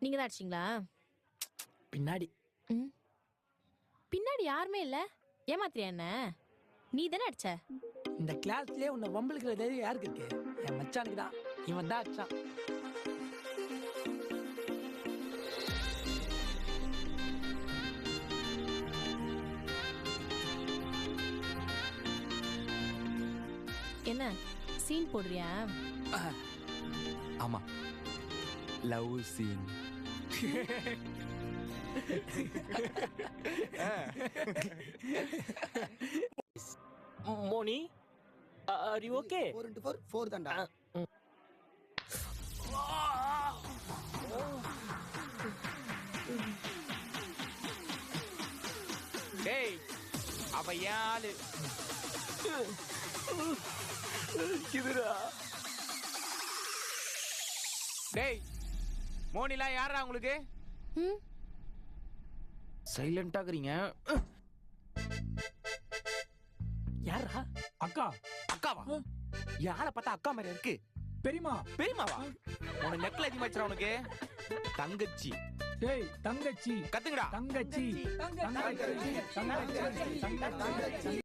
நீங்க தான் அடிச்சிங்களா? பின்னாடி. பின்னாடி யாருமே இல்ல. ஏமாத்திரியா என்ன? நீ தானே அடிச்ச. இந்த கிளாஸ்லயே உன்னை வம்பளுக்கிற தைரியம் யாருக்கு இருக்கு? என் மச்சானுக்கு தான். இவன் தான் அடிச்சான். என்ன சீன் போடுறியா? ஆமா, love scene. Moni, are you okay? 4 into 4 4 தான்டா. டேய், அவ யாரு? இதுடா. டேய், மோனிலா யாரா உங்களுக்கு? சைலண்டா இருக்கீங்க. யாரா? அக்கா. அக்காவா? யாரை பார்த்தா அக்கா மாதிரி இருக்கு? பெரியமா. பெரியமாவா? உனக்கு நெக்ல அதிகமாச்சுடா உனக்கு. தங்கச்சி. டேய், தங்கச்சி. கத்துங்கடா. தங்கச்சி. தங்கச்சி.